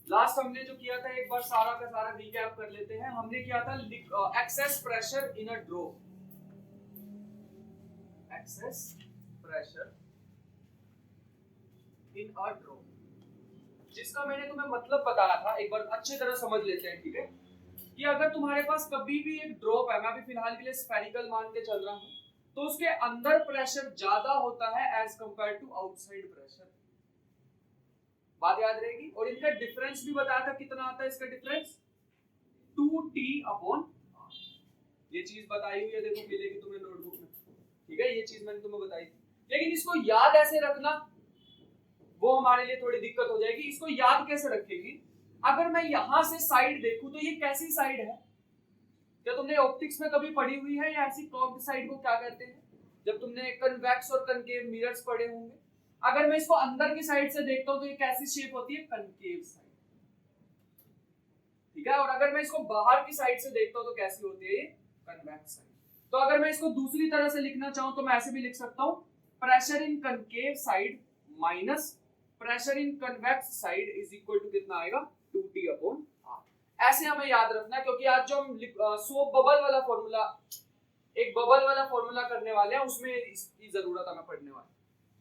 Last हमने जो किया था एक बार सारा का सारा रिकैप कर लेते हैं। हमने किया था excess pressure in a drop, excess pressure in a drop, जिसका मैंने तुम्हें मतलब बताया था, एक बार अच्छी तरह समझ लेते हैं, ठीक है। कि अगर तुम्हारे पास कभी भी एक ड्रॉप है, मैं अभी फिलहाल के लिए स्फेरिकल मान के चल रहा हूं, तो उसके अंदर प्रेशर ज्यादा होता है as compare to outside pressure. बात याद रहेगी। और इनका डिफरेंस भी बताया था, कितना आता है इसका डिफरेंस, 2T/R। ये चीज बताई हुई है, देखो मिलेगी तुम्हें नोटबुक में, ठीक है। ये चीज मैंने तुम्हें बताई थी, लेकिन इसको याद ऐसे रखना वो हमारे लिए थोड़ी दिक्कत हो जाएगी। इसको याद कैसे रखेगी, अगर मैं यहां से साइड देखूं तो ये कैसी साइड है, क्या तुमने ऑप्टिक्स में कभी पढ़ी हुई है, या ऐसी कर्व्ड साइड को क्या कहते हैं, जब तुमने कन्वेक्स और कनकेव मिरर्स पढ़े होंगे। अगर मैं इसको अंदर की साइड से देखता हूं तो ये कैसी शेप होती है, कनकेव साइड, ठीक है। और अगर मैं इसको बाहर की साइड से देखता हूं तो कैसी होती है, ये कन्वेक्स साइड। तो अगर मैं इसको दूसरी तरह से लिखना चाहूं तो मैं ऐसे भी लिख सकता हूं, pressure in concave side minus pressure in convex side is equal to कितना आएगा, 2T/R। ऐसे हमें याद रखना है, क्योंकि आज जो हम सोप बबल वाला फॉर्मूला, एक बबल वाला फॉर्मूला करने वाले हैं, उसमें इसकी जरूरत हमें पड़ने वाली,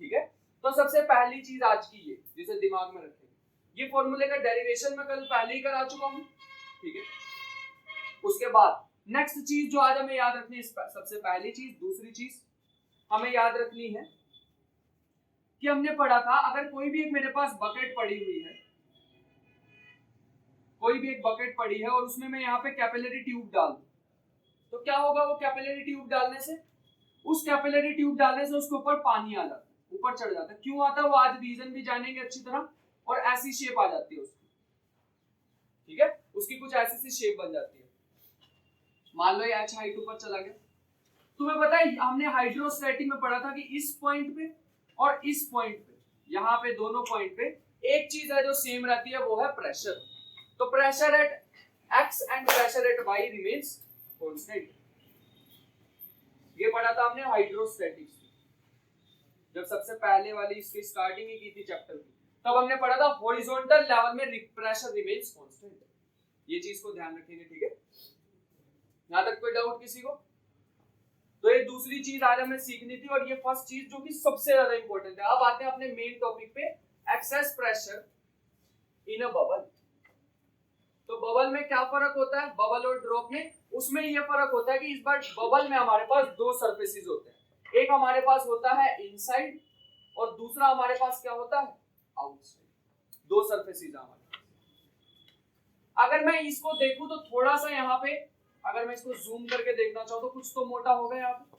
ठीक है। तो सबसे पहली चीज आज की ये, जिसे दिमाग में रखेंगे, ये फॉर्मूले का डेरिवेशन मैं कल पहले ही करा चुका हूं, ठीक है। उसके बाद नेक्स्ट चीज जो आज हमें याद रखनी है, सबसे पहली चीज, दूसरी चीज हमें याद रखनी है कि हमने पढ़ा था, अगर कोई भी एक मेरे पास बकेट पड़ी हुई है, कोई भी एक बकेट पड़ी है और उसमें मैं यहाँ पे कैपिलरी ट्यूब डाल दूं, तो क्या होगा, वो कैपिलरी ट्यूब डालने से, उस कैपिलरी ट्यूब डालने से उसके ऊपर पानी आ जाता है, ऊपर चढ़ जाता है। क्यों आता है वो आज रीजन भी जानेंगे अच्छी तरह, और ऐसी शेप आ जाती है उसकी, ठीक है, उसकी कुछ ऐसी सी शेप बन जाती है। मान लो ये h हाइट ऊपर चला गया, तुम्हें पता है हमने हाइड्रोस्टैटिक में पढ़ा था कि इस पॉइंट पे और इस पॉइंट पे, यहाँ पे दोनों पॉइंट पे एक चीज है जो सेम रहती है, वो है प्रेशर। तो pressure at x and pressure at y remains constant. ये पढ़ा था हमने हाइड्रोस्टैटिक्स, जब सबसे पहले वाली इसकी स्टार्टिंग ही की थी चैप्टर की, तब हमने पढ़ा था हॉरिजॉन्टल लेवल में प्रेशर रिमेन्स कांस्टेंट। ये चीज को ध्यान रखेंगे, ठीक है। यहां तक कोई डाउट किसी को? तो ये दूसरी चीज आज हमें सीखनी थी, और ये फर्स्ट चीज जो कि सबसे ज्यादा इंपॉर्टेंट है। अब आते हैं अपने मेन टॉपिक पे, excess pressure in a bubble. तो बबल में क्या फर्क होता है, बबल और ड्रॉप में? उसमें ये फर्क होता है कि इस बार बबल में हमारे पास दो सरफेसेस होते हैं, एक हमारे पास होता है इनसाइड और दूसरा हमारे पास क्या होता है, आउटसाइड। दो सरफेसेस हमारे पास। अगर मैं इसको देखूं तो थोड़ा सा यहाँ पे, अगर मैं इसको जूम करके देखना चाहूं तो कुछ तो मोटा होगा यहाँ पे,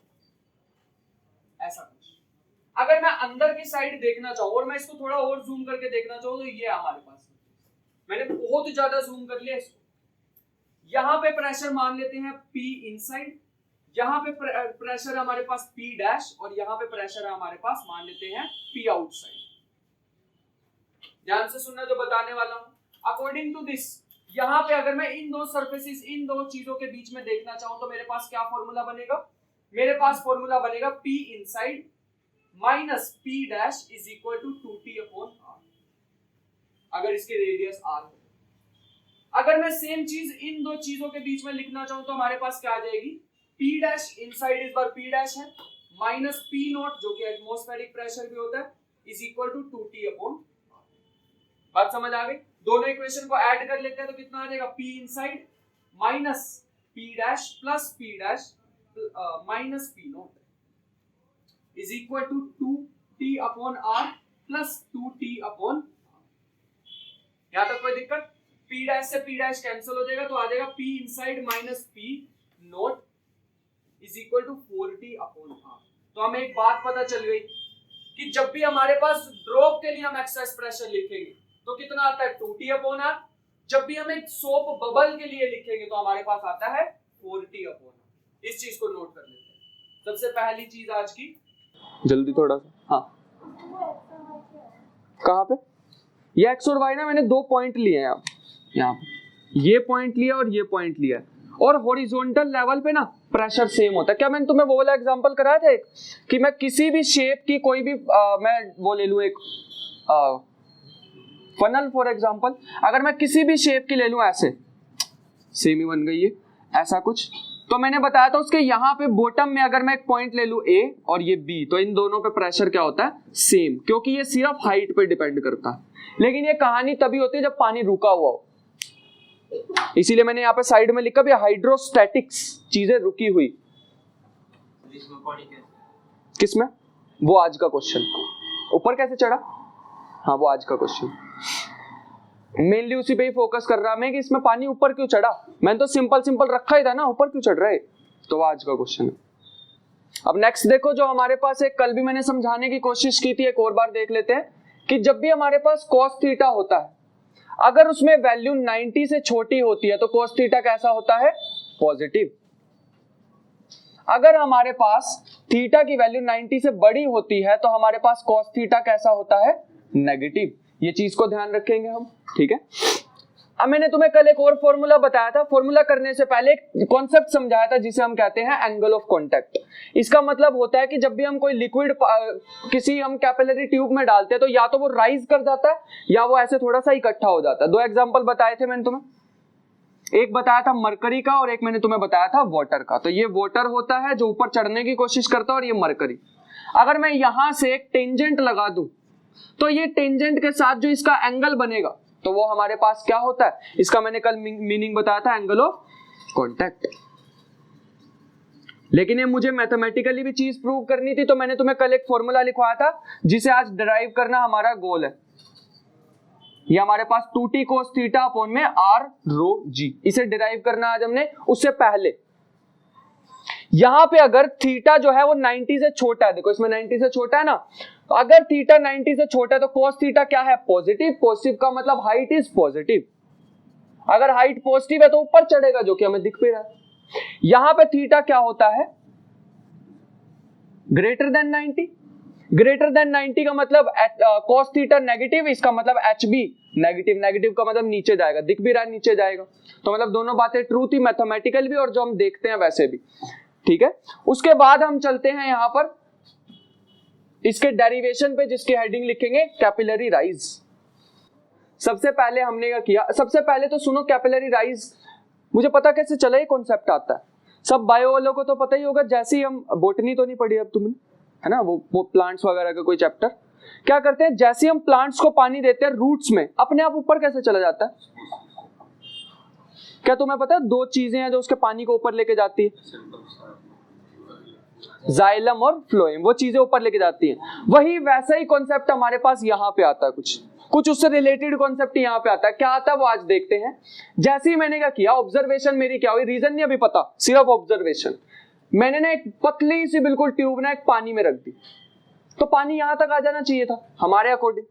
ऐसा कुछ। अगर मैं अंदर की साइड देखना चाहूं और मैं इसको थोड़ा और जूम करके देखना चाहूं तो ये हमारे पास, मैंने बहुत ज्यादा जूम कर लिया इसको। यहां पे प्रेशर मान लेते हैं P इनसाइड, यहां पे प्रेशर हमारे पास P डैश, और यहां पे प्रेशर है हमारे पास, मान लेते हैं P आउटसाइड। ध्यान से सुनना जो बताने वाला हूं। अकॉर्डिंग टू दिस, यहां पे अगर मैं इन दो सरफेसेस, इन दो चीजों के बीच में देखना चाहूं तो मेरे पास क्या फॉर्मूला बनेगा, मेरे पास फॉर्मूला बनेगा P inside minus P dash is equal to 2T/R, अगर इसकी रेडियस R हो। अगर मैं सेम चीज इन दो चीजों के बीच में लिखना चाहूं तो हमारे पास क्या आ जाएगी, P डैश इनसाइड इस बार P डैश है माइनस P नॉट जो कि एटमॉस्फेरिक प्रेशर भी होता है, इज इक्वल टू 2T/R। बात समझ आ गई? दोनों इक्वेशन को ऐड कर लेते हैं तो कितना आ जाएगा, P inside minus P dash plus P dash minus P nought is equal to 2T/R plus 2T/R। यहां तक कोई दिक्कत? P डैश से P डैश कैंसिल हो जाएगा तो आ जाएगा P inside minus P nought is equal to 4T/R। तो हमें एक बात पता चल गई कि जब भी हमारे पास ड्रॉप के लिए हम एक्सेस प्रेशर लिखेंगे तो कितना आता है, 2T/R। जब भी हम एक सोप बबल के लिए लिखेंगे तो हमारे पास आता है 4T/R। इस चीज को नोट कर लेते हैं। सबसे पहली चीज आज की, जल्दी थोड़ा सा, हाँ कहाँ पे, ये एक्स और वाई ना, मैंने दो पॉइंट लिए हैं यहाँ पे, ये पॉइंट लिया और ये पॉइंट लिया, और हॉरिजॉन्टल लेवल पे ना प्रेशर सेम होता है। क्या मैंने तुम्हें वो वाला एग्जांपल कराया था एक, कि मैं किसी भी शेप की कोई भी मैं वो ले लूं, एक फनल फॉर एग्जांपल, अगर मैं किसी भी शेप की ले लूं, ऐसे सेम ही बन गई है ऐसा कुछ, तो मैंने बताया था उसके यहाँ पे बॉटम में अगर मैं एक पॉइंट ले लूं A और ये B, तो इन दोनों पे प्रेशर क्या होता है, सेम, क्योंकि ये सिर्फ हाइट पे डिपेंड करता है। लेकिन ये कहानी तभी होती है जब पानी रुका हुआ हो, इसीलिए मैंने यहाँ पे साइड में लिखा भी हाइड्रोस्टैटिक्स, चीजें रुकी हुई। किसमें, वो आज का क्वेश्चन, ऊपर कैसे चढ़ा, हाँ वो आज का क्वेश्चन, मेनली उसी पे ही फोकस कर रहा मैं कि इसमें पानी ऊपर क्यों चढ़ा, मैंने तो सिंपल रखा ही था ना, ऊपर क्यों चढ़ रहा है, तो वो आज का क्वेश्चन है। अब नेक्स्ट देखो, जो हमारे पास एक कल भी मैंने समझाने की कोशिश की थी, एक और बार देख लेते हैं कि जब भी हमारे पास cos थीटा होता है, अगर उसमें वैल्यू 90 से छोटी होती है तो cos थीटा कैसा होता है, पॉजिटिव। अगर हमारे पास थीटा की वैल्यू 90 से बड़ी होती है तो हमारे पास cos थीटा कैसा होता है, नेगेटिव। ये चीज को ध्यान रखेंगे हम, ठीक है। अब मैंने तुम्हें कल एक और फॉर्मूला बताया था, फॉर्मूला करने से पहले एक कॉन्सेप्ट समझाया था जिसे हम कहते हैं एंगल ऑफ कांटेक्ट। इसका मतलब होता है कि जब भी हम कोई लिक्विड किसी हम कैपिलरी ट्यूब में डालते हैं तो या तो वो राइज कर जाता है या वो ऐसे थोड़ा सा इकट्ठा हो जाता है। दो एग्जांपल बताए थे मैंने तुम्हें, एक बताया था मरकरी का और एक मैंने तुम्हें बताया था वाटर का। तो ये वाटर होता है जो ऊपर चढ़ने की कोशिश करता है और ये मरकरी। अगर मैं यहां से एक टेंजेंट लगा दूं तो ये टेंजेंट के साथ जो इसका एंगल बनेगा तो वो हमारे पास क्या होता है, इसका मैंने कल मीनिंग बताया था, एंगल ऑफ कांटेक्ट। लेकिन ये मुझे मैथमेटिकली भी चीज प्रूव करनी थी, तो मैंने तुम्हें कल एक फॉर्मूला लिखवाया था जिसे आज डिराइव करना हमारा गोल है। ये हमारे पास 2t cos थीटा अपॉन में r रो g, इसे डिराइव करना आज हमने। उससे पहले यहां पे अगर थीटा जो है वो 90 से छोटा है, देखो इसमें 90 से छोटा है ना, तो अगर थीटा 90 से छोटा है तो cos थीटा क्या है, पॉजिटिव। पॉजिटिव का मतलब हाइट इज पॉजिटिव। अगर हाइट पॉजिटिव है तो ऊपर चढ़ेगा, जो कि हमें दिख भी रहा है। यहां पे थीटा क्या होता है, ग्रेटर देन 90। ग्रेटर देन 90 का मतलब cos थीटा नेगेटिव, इसका मतलब HB नेगेटिव। नेगेटिव का मतलब नीचे जाएगा, दिख भी रहा है नीचे जाएगा। तो मतलब दोनों बातें ट्रू थी, मैथमेटिकल भी और जो हम देखते हैं वैसे भी, ठीक है। उसके बाद हम चलते हैं यहां पर इसके डेरिवेशन पे, जिसकी हेडिंग लिखेंगे कैपिलरी राइज। सबसे पहले हमने क्या किया, सबसे पहले तो सुनो कैपिलरी राइज मुझे पता कैसे चला, ये कॉन्सेप्ट आता है सब बायो वालों को तो पता ही होगा। जैसे ही हम बोटनी तो नहीं पढ़ी अब तुमने, है ना, वो प्लांट्स वगैरह का कोई चैप्टर, क्या करते हैं जैसे ही हम प्लांट्स को पानी देते हैं रूट्स में अपने आप ऊपर कैसे चला जाता है। क्या तुम्हें पता है दो चीजें हैं जो उसके पानी को ऊपर लेके जाती है, जाइलम और फ्लोएम, वो चीजें ऊपर लेके जाती हैं। वही वैसा ही कॉन्सेप्ट हमारे पास यहाँ पे आता है, कुछ उससे रिलेटेड कॉन्सेप्ट यहाँ पे आता है। क्या आता है वो आज देखते हैं। जैसे ही मैंने क्या किया, ऑब्जर्वेशन मेरी क्या हुई, रीजन नहीं अभी पता, सिर्फ ऑब्जर्वेशन। मैंने ना एक पतली सी बिल्कुल ट्यूब ना एक पानी में रख दी, तो पानी यहां तक आ जाना चाहिए था हमारे अकॉर्डिंग,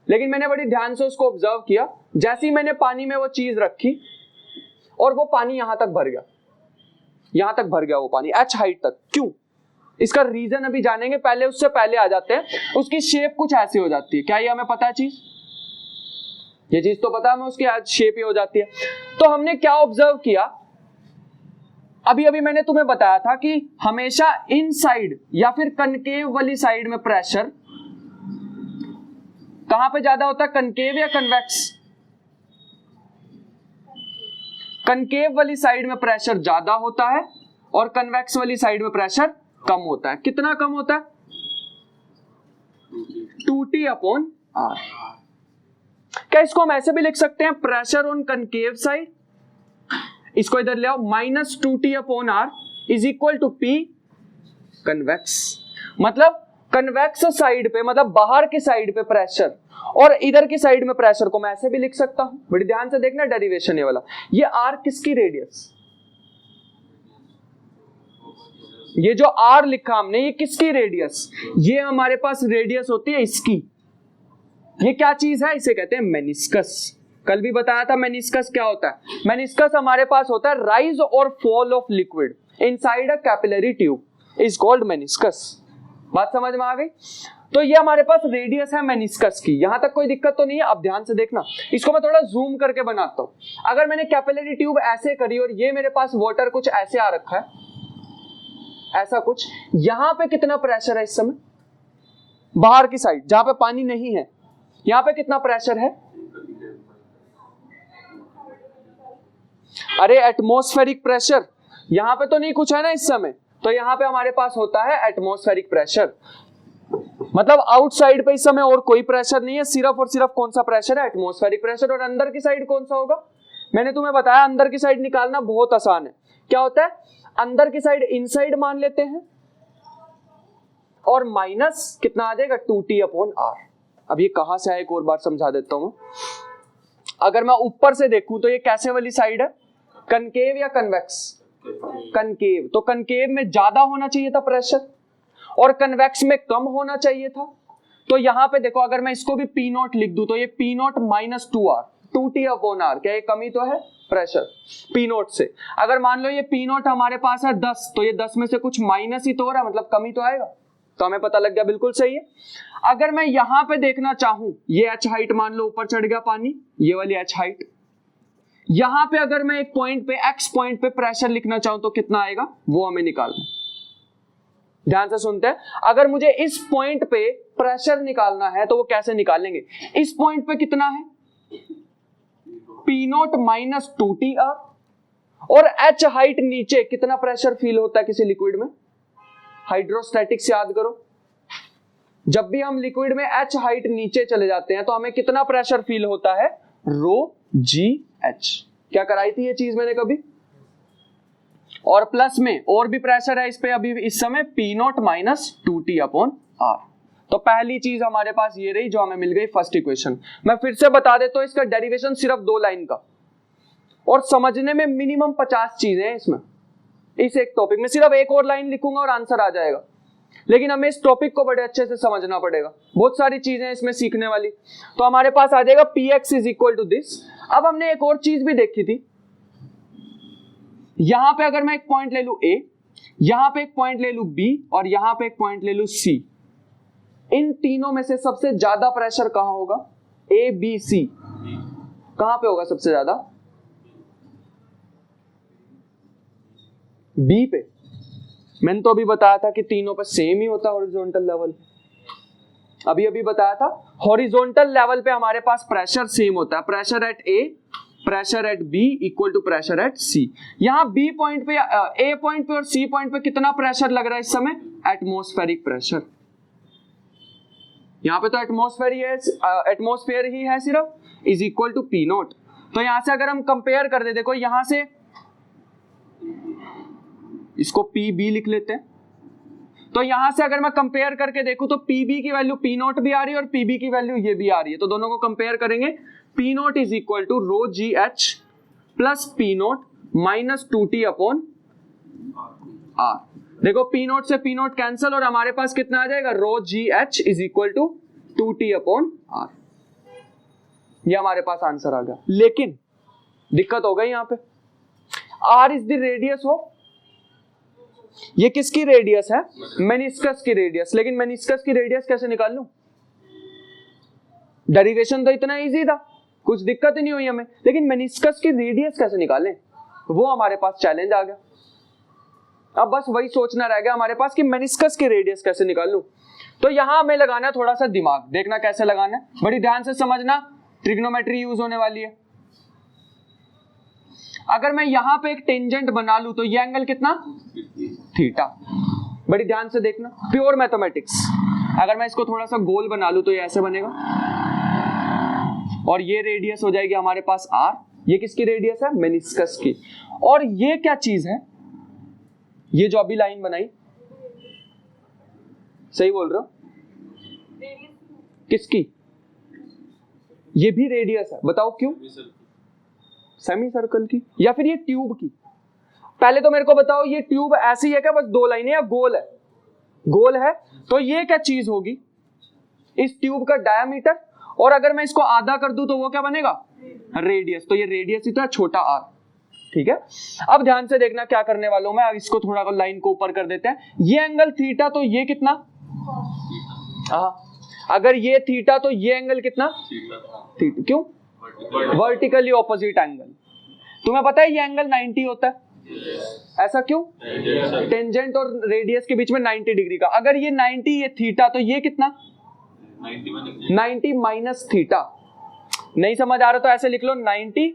लेकिन मैंने बड़ी ध्यान से उसको ऑब्जर्व किया। जैसे ही मैंने पानी में वो चीज रखी और वो पानी यहां तक भर गया, यहां तक भर गया वो पानी h हाइट तक। क्यों, इसका रीजन अभी जानेंगे, पहले उससे पहले आ जाते हैं उसकी शेप कुछ ऐसी हो जाती है। क्या ये हमें पता है चीज, ये चीज तो पता है हमें, उसकी आज शेप ही हो जाती है। तो हमने क्या ऑब्जर्व किया, अभी अभी मैंने तुम्हें बताया था कि हमेशा इन साइड या फिर कनकेव वाली साइड में प्रेशर कहां पे ज्यादा होता है, कनकेव या कन्वेक्स। कनकेव वाली साइड में प्रेशर ज्यादा होता है और कन्वेक्स वाली साइड में प्रेशर कम होता है। कितना कम होता है, 2t अपॉन r। क्या इसको हम ऐसे भी लिख सकते हैं, प्रेशर ऑन कनकेव साइड, इसको इधर ले आओ, -2t upon r is equal to p convex. मतलब कन्वेक्स साइड पे, मतलब बाहर की साइड पे प्रेशर और इधर की साइड में प्रेशर को मैं ऐसे भी लिख सकता हूं। बड़ी ध्यान से देखना डेरिवेशन ये वाला, ये r किसकी रेडियस, ये जो r लिखा हमने ये किसकी रेडियस, ये हमारे पास रेडियस होती है इसकी। ये क्या चीज है, इसे कहते हैं मेनिस्कस। कल भी बताया था मेनिस्कस क्या होता है। मेनिस्कस हमारे पास होता है राइज और fall of liquid inside a capillary tube is called meniscus. बात समझ में आ गई। तो ये हमारे पास रेडियस है मेनिस्कस की, यहां तक कोई दिक्कत तो नहीं है। अब ध्यान से देखना, इसको मैं थोड़ा जूम करके बनाता हूं। अगर मैंने कैपिलरी ट्यूब ऐसे करी और ये मेरे पास वाटर कुछ ऐसे आ रखा है, ऐसा कुछ, यहां पे कितना प्रेशर है इस समय, बाहर की साइड जहां पे पानी नहीं है, यहाँ पे कितना प्रेशर है? अरे एटमॉस्फेरिक प्रेशर, यहाँ पे तो नहीं कुछ है ना इस समय, तो यहाँ पे हमारे पास होता है एटमॉस्फेरिक प्रेशर। मतलब आउटसाइड पे इस समय और कोई प्रेशर नहीं है, सिर्फ और सिर्फ कौन सा प्रेशर है? Atmospheric pressure. और अंदर की साइड कौन सा होगा? मैंने तुम्हें बताया अंदर की साइड निकालना बहुत आसान है। क्या होता है? अंदर की साइड इनसाइड मान लेते हैं और माइनस कितना आ जाएगा? 2T/R। अब ये कहां से आया एक और बार समझा देता हूं। अगर मैं ऊपर से देखूं तो ये कैसे वाली साइड है? कनकेव या कन्वेक्स? कनकेव। तो कनकेव में ज्यादा होना चाहिए था प्रेशर और कन्वेक्स में कम होना चाहिए था। तो यहां पे देखो, अगर मैं इसको भी P0 लिख दूं तो ये P0 माइनस 2R, 2T/R। क्या ये कमी तो है प्रेशर P0 से? अगर मान लो ये P0 हमारे पास है 10, तो ये 10 में से कुछ माइनस ही तो हो रहा है, मतलब कमी तो आएगा। तो हमें पता लग गया, बिल्कुल सही है। अगर मैं यहां पे देखना चाहूं, ये H हाइट मान लो ऊपर चढ़ गया पानी, ये वाली H हाइट, यहां पे अगर मैं एक पॉइंट पे X पॉइंट पे प्रेशर लिखना चाहूं तो कितना आएगा, वो हमें निकालना है। ध्यान से सुनते हैं। अगर मुझे इस पॉइंट पे प्रेशर निकालना है तो वो कैसे निकालेंगे? इस पॉइंट पे कितना है? P0 minus 2TR। और H हाइट नीचे कितना प्रेशर फील होता है किसी लिक्विड में? हाइड्रोस्टैटिक्स याद करो, जब भी हम लिक्विड में H हाइट नीचे चले जाते हैं तो हमें कितना प्रेशर फील होता है? ρGH। क्या कराई थी ये चीज मैंने कभी? और प्लस में और भी प्रेशर है इस पे अभी इस समय, P0 माइनस 2T/R। तो पहली चीज हमारे पास ये रही जो हमें मिल गई फर्स्ट इक्वेशन। मैं फिर से बता देता हूं, इसका डेरिवेशन सिर्फ 2 लाइन का, और समझने में मिनिमम 50 चीजें हैं इसमें। इस एक टॉपिक में सिर्फ एक और लाइन लिखूंगा और आंसर आ जाएगा, लेकिन हमें इस टॉपिक को बड़े अच्छे से समझना पड़ेगा। बहुत सारी चीजें इसमें सीखने वाली। तो हमारे पास आ जाएगा Px is equal to this. अब हमने एक और चीज भी देखी थी, यहां पे अगर मैं एक पॉइंट ले लू A, यहां पे एक पॉइंट ले लू B और यहां पे एक पॉइंट ले लू C, इन तीनों में से सबसे ज्यादा प्रेशर कहां होगा? A, B, C। कहां पे होगा सबसे ज्यादा? B पे। मैंने तो अभी बताया था कि तीनों पे सेम ही होता है हॉरिजॉन्टल लेवल। अभी बताया था हॉरिजॉन्टल लेवल पे हमारे पास प्रेशर सेम होता है। Pressure at A, pressure at B equal to pressure at C। यहां B पॉइंट पे, A पॉइंट पे और C पॉइंट पे कितना प्रेशर लग रहा है इस समय? Atmospheric pressure. यहां पे तो एटमॉस्फेयर ही है सिर्फ, इज इक्वल टू P0। तो यहां से अगर हम कंपेयर कर दे, देखो यहां से इसको PB लिख लेते हैं, तो यहां से अगर मैं कंपेयर करके देखूं तो PB की वैल्यू P0 भी आ रही है और PB की वैल्यू ये भी आ रही है। तो दोनों को कंपेयर करेंगे, P0 is equal to ρGH plus P0 minus 2T/R। देखो P0 से P0 कैंसिल और हमारे पास कितना आ जाएगा? ρGH is equal to 2T/R। ये हमारे पास आंसर आ गया। लेकिन दिक्कत हो गई यहां पे, R is the radius of, ये किसकी रेडियस है? मेनिस्कस की रेडियस। लेकिन मेनिस्कस की रेडियस कैसे निकाल लूं? डेरिवेशन तो इतना इजी था, कुछ दिक्कत ही नहीं हुई हमें, लेकिन मेनिस्कस की रेडियस कैसे निकालें, वो हमारे पास चैलेंज आ गया। अब बस वही सोचना रह गया हमारे पास कि मेनिस्कस की रेडियस कैसे निकाल लूं। तो यहां हमें लगाना है थोड़ा सा दिमाग, देखना कैसे लगाना है, बड़ी ध्यान से समझना, ट्रिग्नोमेट्री यूज होने वाली है। अगर मैं यहां पे एक टेंजेंट बना लूं तो ये एंगल कितना? थीटा। बड़ी ध्यान से देखना, प्योर मैथमेटिक्स। अगर मैं इसको थोड़ा सा गोल बना लूं तो ये ऐसे बनेगा, और ये रेडियस हो जाएगी हमारे पास R। ये किसकी रेडियस है? मेनिस्कस की। और ये क्या चीज है? ये जो अभी लाइन बनाई, सही बोल रहे हो? किसकी? ये भी रेडियस है, बताओ क्यों? सेमी सर्कल की या फिर ये ट्यूब की? पहले तो मेरे को बताओ, ये ट्यूब ऐसी है क्या, बस 2 लाइनें, या गोल है? गोल है। तो ये क्या चीज होगी? इस ट्यूब का डायमीटर, और अगर मैं इसको आधा कर दूं तो वो क्या बनेगा? रेडियस। तो ये रेडियस ही तो है, छोटा r। ठीक है, अब ध्यान से देखना क्या करने वाला हूं मैं। अब इसको थोड़ा लाइन को ऊपर कर देते हैं। ये एंगल थीटा, तो ये कितना? अगर ये थीटा तो ये एंगल कितना? थीटा। क्यों? Vertically opposite angle. तुम्हें पता है ये एंगल 90 होता है, ऐसा क्यों? टेंजेंट और रेडियस के बीच में 90 डिग्री का। अगर ये 90 ये थीटा, तो ये कितना? 90 माइनस थीटा। नहीं समझ आ रहा तो ऐसे लिख लो 90।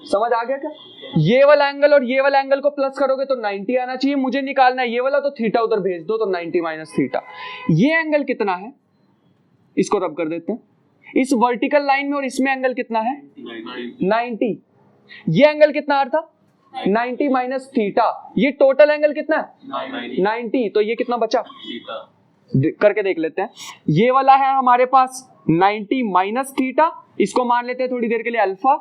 समझ आ गया क्या? ये वाला एंगल और ये वाला एंगल को प्लस करोगे तो 90 आना चाहिए। मुझे निकालना है ये वाला, तो थीटा उधर भेज दो, तो 90 माइनस थीटा। ये एंगल कितना है, इसको रब कर देते हैं। इस वर्टिकल लाइन में और इसमें एंगल कितना है 90। ये एंगल कितना आ रहा था 90 माइनस थीटा। ये टोटल एंगल कितना है 90। तो ये कितना बचा करके देख लेते हैं। ये वाला है हमारे पास 90 माइनस थीटा, इसको मान लेते हैं थोड़ी देर के लिए alpha,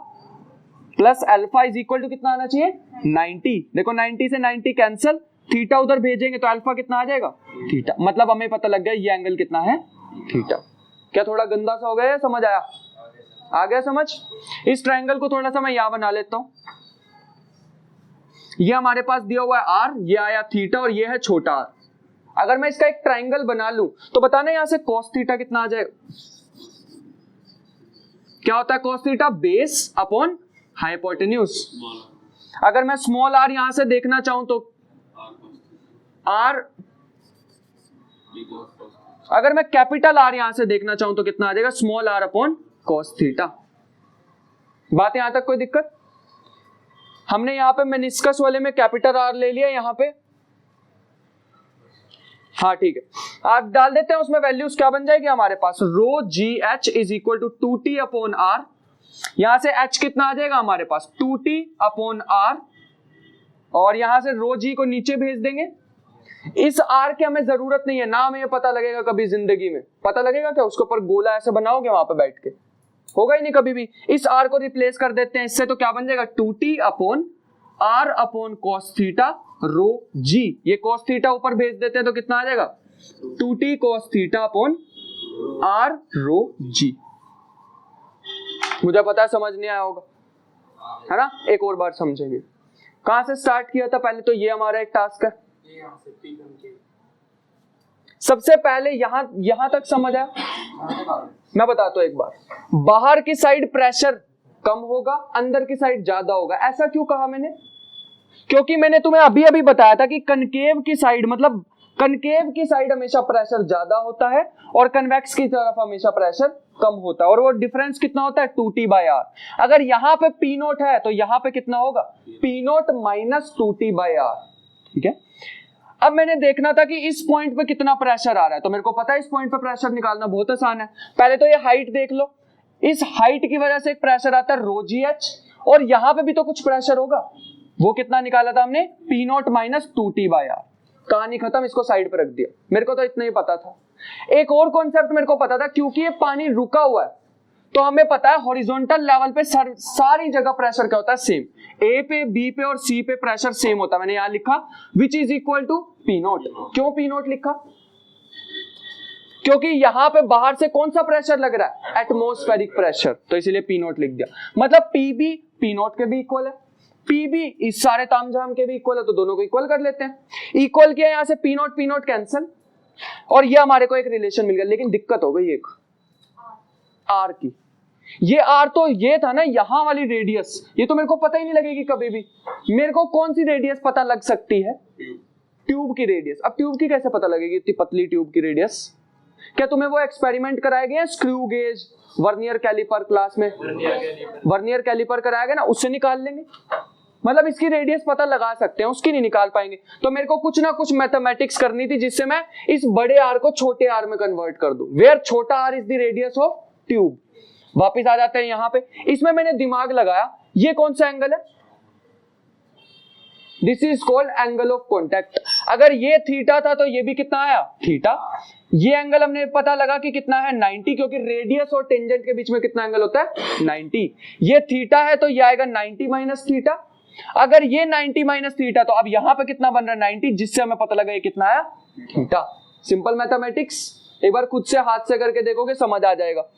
plus alpha is equal to कितना आना चाहिए 90। देखो 90 से 90 कैंसिल, थीटा उधर भेजेंगे तो अल्फा कितना आ जाएगा थीटा। मतलब हमें पता लग गया ये एंगल कितना है थीटा। क्या थोड़ा गंदा सा हो गया या समझ आया? आ गया समझ? इस ट्रायंगल को थोड़ा सा मैं यहां बना लेता हूं। ये हमारे पास दिया हुआ है आर, ये आया थीटा और ये है छोटा आर। अगर मैं इसका एक ट्रायंगल बना लूं तो बताना यहां से cos थीटा कितना आ जाएगा। क्या होता है cos theta? Base upon hypotenuse. अगर मैं स्मॉल आर यहां से देखना चाहूं तो आर, अगर मैं कैपिटल आर यहां से देखना चाहूं तो कितना आ जाएगा small R upon cos theta. बात यहां तक कोई दिक्कत? हमने यहां पे मेनिस्कस वाले में कैपिटल आर ले लिया यहां पे, हाँ ठीक है। आप डाल देते हैं उसमें वैल्यूज, क्या बन जाएगी हमारे पास rho G H is equal to 2t upon R. यहां से h कितना आ जाएगा हमारे पास 2t अपॉन आर, और यहां से रो जी को नीचे भेज देंगे। इस r की हमें जरूरत नहीं है ना, हमें ये पता लगेगा कभी जिंदगी में। पता लगेगा क्या? उसके ऊपर गोला ऐसे बनाओगे वहां पे बैठ के, होगा ही नहीं कभी भी। इस r को रिप्लेस कर देते हैं इससे, तो क्या बन जाएगा 2t upon r upon cos theta rho G. ये cos थीटा ऊपर भेज देते हैं तो कितना आ जाएगा 2t cos theta upon r rho जी। मुझे पता है समझ नहीं आया होगा, है ना? एक और बार समझेंगे। कहां से स्टार्ट किया था पहले? तो ये हमारा एक टास्क है, सबसे पहले यहां तक समझ आया? मैं बताता हूं एक बार। बाहर की साइड प्रेशर कम होगा, अंदर की साइड ज्यादा होगा। ऐसा क्यों कहा मैंने? क्योंकि मैंने तुम्हें अभी अभी बताया था कि कनकेव की साइड, मतलब कनकेव की साइड हमेशा प्रेशर ज्यादा होता है और कन्वेक्स की तरफ हमेशा प्रेशर कम होता है। और वो डिफरेंस कितना होता है 2t बाय आर। अगर यहां पे P नोट है तो यहां पे कितना होगा P nought minus 2t by R. ठीक है, अब मैंने देखना था कि इस पॉइंट पे कितना प्रेशर आ रहा है, तो मेरे को पता है इस पॉइंट पे प्रेशर निकालना बहुत आसान है। पहले तो ये हाइट देख लो, इस हाइट की वजह से एक प्रेशर आता है रो जी एच, और यहां पे भी तो कुछ प्रेशर होगा। वो कितना निकाला था हमने P nought minus 2t by R. कहानी खत्म, इसको साइड पे रख दिया। मेरे को तो इतना ही पता था। एक और कॉन्सेप्ट मेरे को पता था, क्योंकि ये पानी रुका हुआ है तो हमें पता है हॉरिजॉन्टल लेवल पे सारी जगह प्रेशर क्या होता है सेम। ए पे, बी पे और सी पे प्रेशर सेम होता है। मैंने यहां लिखा which is equal to P nought. क्यों P नोट लिखा? क्योंकि यहां पे बाहर से कौन सा प्रेशर लग रहा है एटमॉस्फेरिक प्रेशर, तो इसीलिए P नोट लिख दिया। मतलब P भी P नोट के भी इक्वल है, P भी इस सारे तामझाम के भी इक्वल है, तो दोनों को इक्वल कर लेते हैं। इक्वल किया, यहां से P नोट कैंसिल, और ये हमारे को एक रिलेशन मिल गया। लेकिन दिक्कत हो गई एक R की। ये R तो ये था ना यहां वाली रेडियस, ये तो मेरे को पता ही नहीं लगेगी कभी भी। मेरे को कौन सी रेडियस पता लग सकती है? ट्यूब की रेडियस। अब ट्यूब की कैसे पता लगेगी, इतनी पतली ट्यूब की रेडियस? क्या तुम्हें वो एक्सपेरिमेंट कराए गए screw gauge vernier caliper class में? वर्नियर कैलिपर कराया गया ना, उससे निकाल लेंगे। मतलब इसकी रेडियस पता लगा सकते हैं, उसकी नहीं निकाल पाएंगे। तो मेरे को कुछ ना कुछ मैथमेटिक्स करनी थी जिससे मैं इस बड़े आर को छोटे आर में कन्वर्ट कर दूं, वेयर छोटा R is the radius of tube. वापिस आ जाते हैं यहां पे। इसमें मैंने दिमाग लगाया, ये कौन सा एंगल है? This is called angle of contact. अगर ये थीटा था तो ये भी कितना आया थीटा। ये एंगल हमने पता लगा कि कितना है 90, क्योंकि रेडियस और टेंजेंट के बीच में कितना एंगल होता है 90। ये थीटा है तो ये आएगा 90 माइनस थीटा। अगर ये 90 माइनस थीटा, तो अब यहां पे कितना बन रहा है 90, जिससे हमें पता लगा ये कितना आया थीटा। सिंपल मैथमेटिक्स, एक बार खुद से हाथ से करके देखोगे समझ आ जाएगा।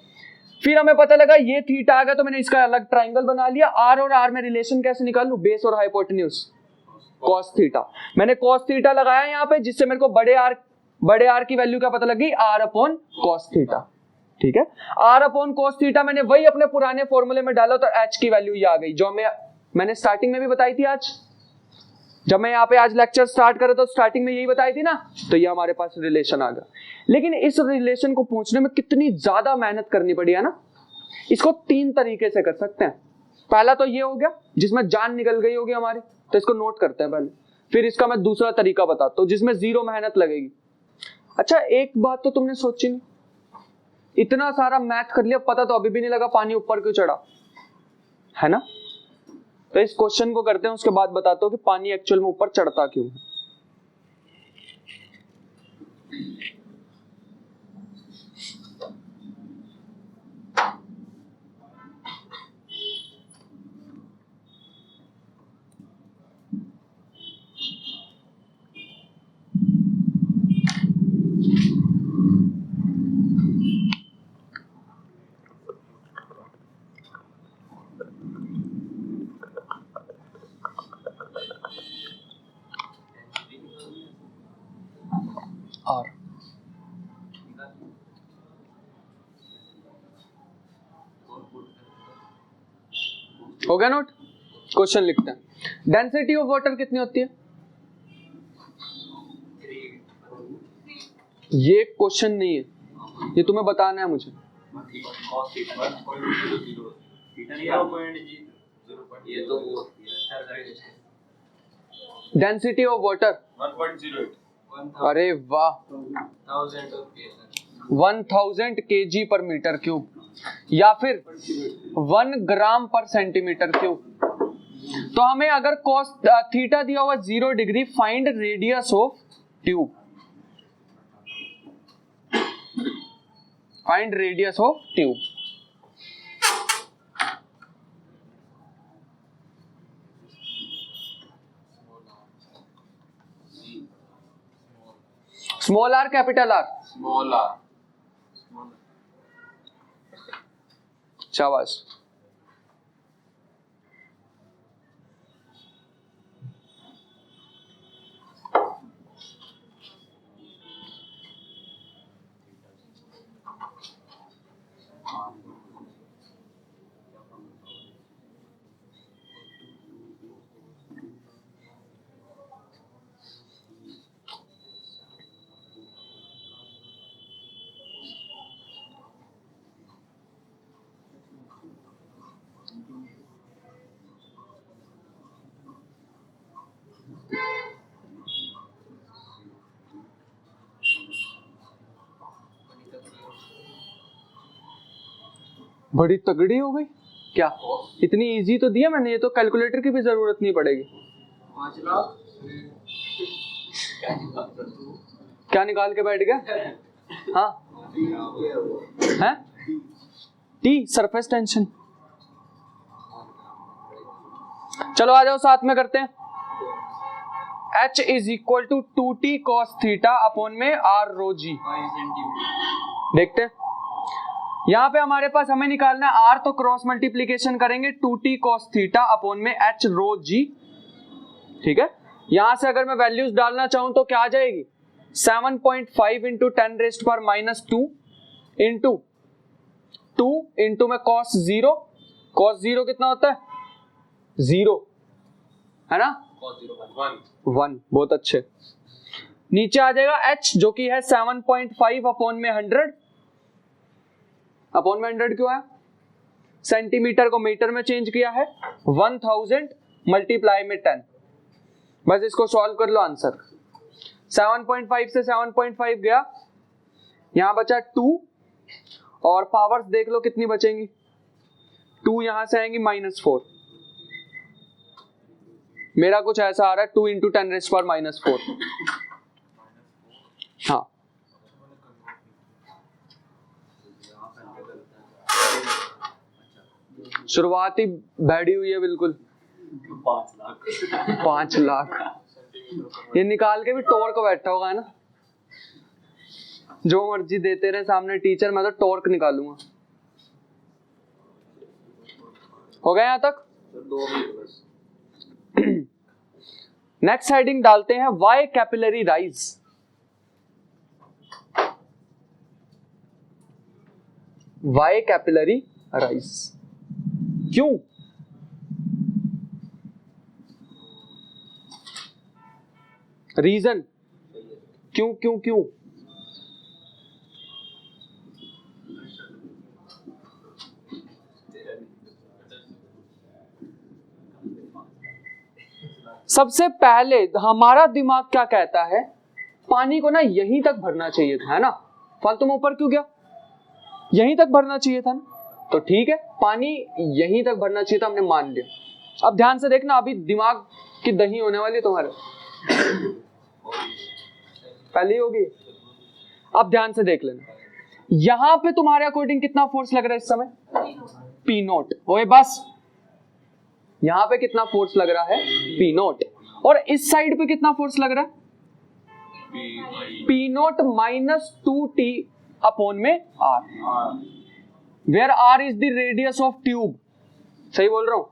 फिर हमें पता लगा ये थीटा आ गया, तो मैंने इसका अलग ट्रायंगल बना लिया। आर और आर में रिलेशन कैसे निकालूं? बेस और हाइपोटेन्यूज cos थीटा। मैंने cos थीटा लगाया यहाँ पे, जिससे मेरे को बड़े आर की वैल्यू क्या पता लगी r अपॉन cos थीटा। ठीक है, r अपॉन cos थीटा मैंने वही अपने पुराने फॉर्मूले में डाला, तो h की वैल्यू ये आ गई, जो मैंने स्टार्टिंग में भी बताई थी आज। जब मैं यहाँ पे आज लेक्चर स्टार्ट करा तो स्टार्टिंग में यही बताई थी ना, तो ये हमारे पास रिलेशन आ गया। लेकिन इस रिलेशन को पहुंचने में कितनी ज्यादा मेहनत करनी पड़ी है ना। इसको 3 तरीके से कर सकते हैं। पहला तो ये हो गया जिसमें जान निकल गई होगी हमारी, तो इसको नोट करते हैं पहले। फिर इसका मैं दूसरा तरीका बताता हूँ जिसमें 0 मेहनत लगेगी। अच्छा, एक बात तो तुमने सोची नहीं, इतना सारा मैथ कर लिया, पता तो अभी भी नहीं लगा पानी ऊपर क्यों चढ़ा, है ना। तो इस क्वेश्चन को करते हैं, उसके बाद बताता हूँ कि पानी एक्चुअल में ऊपर चढ़ता क्यों है। और हो गया नोट। क्वेश्चन लिखते हैं। डेंसिटी ऑफ वाटर कितनी होती है? ये क्वेश्चन नहीं है, ये तुम्हें बताना है मुझे। Density of water 1.08। अरे वाह, 1000 kg पर मीटर क्यूब या फिर 1 ग्राम पर सेंटीमीटर क्यूब। तो हमें अगर cos थीटा दिया हुआ 0 degree, find radius of tube, find radius of tube. Small R capital R? Small R. शाबाश। बड़ी तगड़ी हो गई क्या? इतनी इजी तो दिया मैंने, ये तो कैलकुलेटर की भी जरूरत नहीं पड़ेगी। 5 लाख क्या निकाल के बैठ गया? हाँ है टी, सरफेस टेंशन। चलो आ जाओ साथ में करते हैं। H is equal to 2t cos theta upon में r रो जी। देखते हैं यहां पे हमारे पास हमें निकालना है r, तो क्रॉस मल्टीप्लीकेशन करेंगे 2t cos थीटा अपॉन में h रो जी। ठीक है, यहां से अगर मैं वैल्यूज डालना चाहूं तो क्या आ जाएगी? 7.5 इंटू 10 रेस्ट पर माइनस 2 इंटू 2 इंटू में cos 0। cos 0 कितना होता है? 0, है ना? 1। बहुत अच्छे। नीचे आ जाएगा h जो कि है 7.5 अपॉन में 100। अपॉन में 100 क्यों है? सेंटीमीटर को मीटर में चेंज किया है। 1000 मल्टीप्लाई में 10। बस इसको सॉल्व कर लो, आंसर 7.5 से 7.5 गया, यहां बचा 2 और पावर्स देख लो कितनी बचेंगी। 2 यहां से आएंगी -4। मेरा कुछ ऐसा आ रहा है 2 इंटू 10 रेस्ट पर -4। हाँ शुरुआत ही बैठी हुई है बिल्कुल। 5 लाख ये निकाल के भी टॉर्क बैठा होगा, है ना। जो मर्जी देते रहे सामने टीचर, मैं तो टॉर्क निकालूंगा। हो गया यहां तक? नेक्स्ट हेडिंग डालते हैं why capillary rise. Why capillary rise क्यों? रीजन क्यों क्यों क्यों? सबसे पहले हमारा दिमाग क्या कहता है, पानी को ना यहीं तक भरना चाहिए था, है ना? फालतू में ऊपर क्यों गया? यहीं तक भरना चाहिए था ना। तो ठीक है, पानी यहीं तक भरना चाहिए था, हमने मान लिया। अब ध्यान से देखना, अभी दिमाग की दही होने वाली तुम्हारे पहले ही होगी। अब ध्यान से देख लेना, यहां पे तुम्हारे अकॉर्डिंग कितना फोर्स लग रहा है इस समय? P naught. ओए बस, यहां पे कितना फोर्स लग रहा है? P note. और इस साइड पे कितना फोर्स लग रहा है? P note minus 2t upon में R, where R is the radius of tube. सही बोल रहा हूं?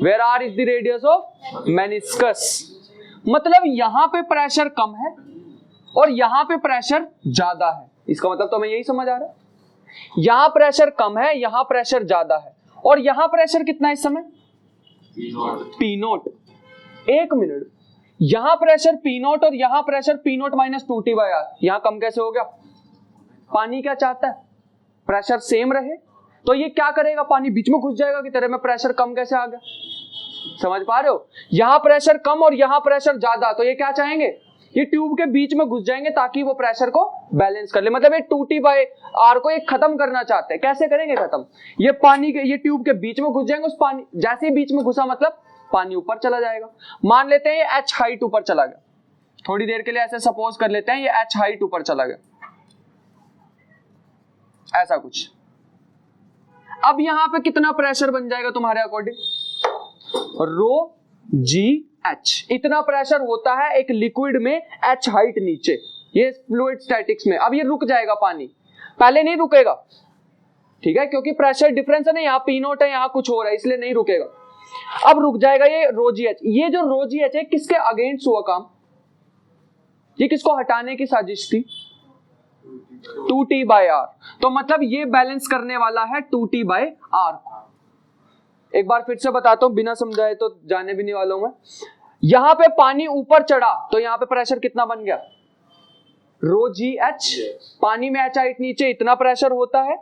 Where R is the radius of meniscus. मतलब यहां पे प्रेशर कम है और यहां पे प्रेशर ज्यादा है। इसका मतलब तो हमें यही समझ आ रहा है, यहां प्रेशर कम है, यहां प्रेशर ज्यादा है। और यहां प्रेशर कितना है इस समय? P nought. एक मिनट, यहां प्रेशर पी नोट और यहां pressure P note minus 2t by R, यहां कम कैसे हो गया? पानी क्या चाहता है? प्रेशर सेम रहे। तो ये क्या करेगा? पानी बीच में घुस जाएगा कि तेरे में प्रेशर कम कैसे आ गया? समझ पा रहे हो? यहां प्रेशर कम और यहां प्रेशर ज्यादा, तो ये क्या चाहेंगे? ये ट्यूब के बीच में घुस जाएंगे ताकि वो प्रेशर को बैलेंस कर ले। मतलब ये 2t बाय आर को एक खत्म करना चाहते हैं। कैसे करेंगे खत्म? ये पानी के, ये ट्यूब के बीच में घुस जाएंगे, उस पानी जैसे ही बीच में घुसा मतलब पानी ऊपर चला जाएगा। मान लेते हैं ये h हाइट ऊपर चला गया, थोड़ी देर के लिए ऐसे सपोज कर लेते हैं ये h हाइट ऊपर चला गया, ऐसा कुछ। अब यहां पे कितना प्रेशर बन जाएगा तुम्हारे अकॉर्डिंग? रो जी एच। इतना प्रेशर होता है एक लिक्विड में h हाइट नीचे, ये फ्लूइड स्टैटिक्स में। अब ये रुक जाएगा पानी, पहले नहीं रुकेगा, ठीक है, क्योंकि प्रेशर डिफरेंस है ना, यहाँ पी नोट है, यहाँ कुछ हो रहा है, इसलिए नहीं रुकेगा। अब रुक जाएगा ये रो जी एच। ये जो रो जी एच है किसके अगेंस्ट हुआ काम? ये किसको हटाने की साजिश थी? 2t by are. तो मतलब ये बैलेंस करने वाला है 2t बाय आर। एक बार फिर से बताता हूं, बिना समझाए तो जाने भी नहीं वाला हूं मैं। यहां पे पानी ऊपर चढ़ा तो यहां पे प्रेशर कितना बन गया? रो जी एच। पानी में एच हाइट नीचे, इतना प्रेशर होता है।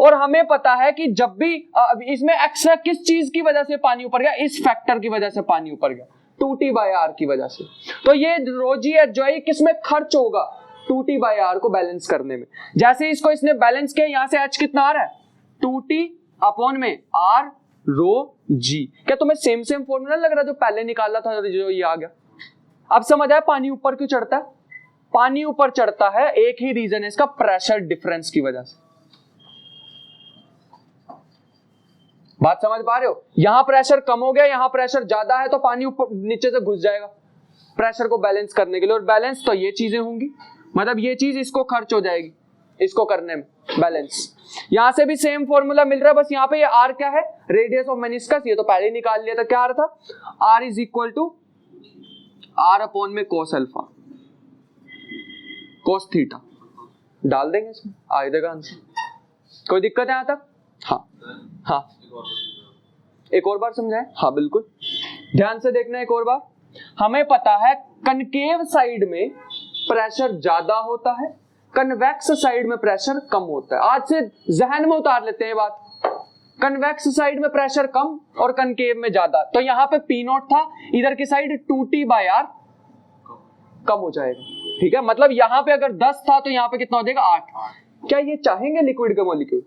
और हमें पता है कि जब भी इसमें एक्स्ट्रा किस चीज की वजह से पानी ऊपर गया? इस फैक्टर की वजह से पानी ऊपर गया, 2t बाय आर की वजह से। तो ये रो जी एच जो है किसमें खर्च होगा? 2t बाय आर को बैलेंस करने में। जैसे इसको इसने बैलेंस किया, यहां से एच कितना आ रहा है? 2t अपॉन में आर रो जी। क्या तुम्हें सेम सेम फॉर्मूला लग रहा है जो पहले निकाला था, जो ये आ गया? अब समझ आया पानी ऊपर क्यों चढ़ता है? पानी ऊपर चढ़ता है, एक ही रीजन है इसका, प्रेशर डिफरेंस की वजह से। बात समझ पा रहे हो? यहां प्रेशर कम हो गया, यहां प्रेशर ज्यादा है, तो पानी ऊपर नीचे से घुस जाएगा प्रेशर को बैलेंस करने के लिए। और बैलेंस तो ये चीजें होंगी, मतलब ये चीज इसको खर्च हो जाएगी इसको करने में, बैलेंस। यहां से भी सेम फॉर्मूला मिल रहा है, बस यहां पे ये आर क्या है? Radius of meniscus. ये तो पहले ही निकाल लिया था, क्या आ रहा था? R is equal to R upon में कोस अल्फा कोस थीटा। डाल देंगे इसमें, आ जाएगा आंसर। कोई दिक्कत है यहां तक? हाँ हाँ, एक और बार समझाएं। हाँ बिल्कुल, ध्यान से देखना एक और बार। हमें पता है कनकेव साइड में प्रेशर ज्यादा होता है, कन्वेक्स साइड में प्रेशर कम होता है। आज से जहन में उतार लेते हैं बात। कन्वेक्स साइड में प्रेशर कम और कनकेव में ज्यादा, तो यहां पे पी नोट था, इधर की साइड 2t बाय आर कम हो जाएगा, ठीक है। मतलब यहां पे अगर 10 था तो यहां पे कितना हो जाएगा? 8। क्या ये चाहेंगे लिक्विड का मॉलिक्यूल?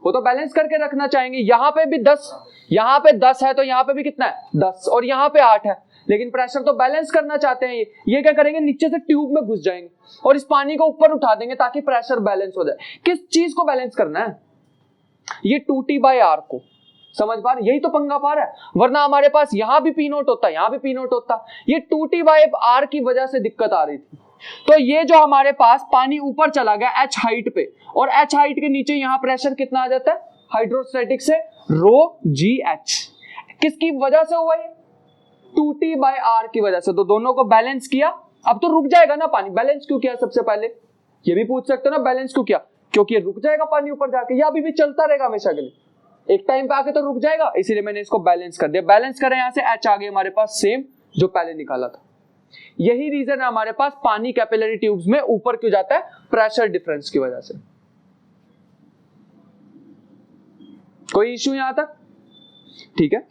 वो तो बैलेंस करके रखना चाहेंगे। यहां पे भी 10, यहां पे 10 है तो यहां पे भी कितना है? 10। और यहां पे 8 है, लेकिन प्रेशर तो बैलेंस करना चाहते हैं। ये क्या करेंगे? नीचे से ट्यूब में घुस जाएंगे और इस पानी को ऊपर उठा देंगे ताकि प्रेशर बैलेंस हो जाए। किस चीज को बैलेंस करना है? ये 2t बाय आर को। समझ पा रहे? यही तो पंगा पा रहा है, वरना हमारे पास यहां भी पी नोट होता, यहां भी पी नोट होता। ये 2t बाय आर की वजह से दिक्कत आ रही थी। तो ये जो हमारे पास पानी ऊपर चला गया h हाइट पे, और h हाइट के नीचे यहां प्रेशर कितना आ जाता है? हाइड्रोस्टैटिक से रो जी एच। किसकी वजह से हुआ ये? 2t बाय आर की वजह से। तो दोनों को बैलेंस किया, अब तो रुक जाएगा ना पानी। बैलेंस क्यों किया? सबसे पहले ये भी पूछ सकते हो ना, बैलेंस क्यों किया? क्योंकि ये रुक जाएगा पानी ऊपर जाके, या अभी भी चलता रहेगा हमेशा के लिए, एक टाइम पे आके तो रुक जाएगा, इसीलिए मैंने इसको बैलेंस कर दिया। बैलेंस करें, यहां से h आ गई हमारे पास सेम जो पहले निकाला था। यही रीजन है हमारे पास पानी कैपिलरी ट्यूब्स में ऊपर क्यों जाता है, प्रेशर डिफरेंस की वजह से। कोई इश्यू यहां तक? ठीक है,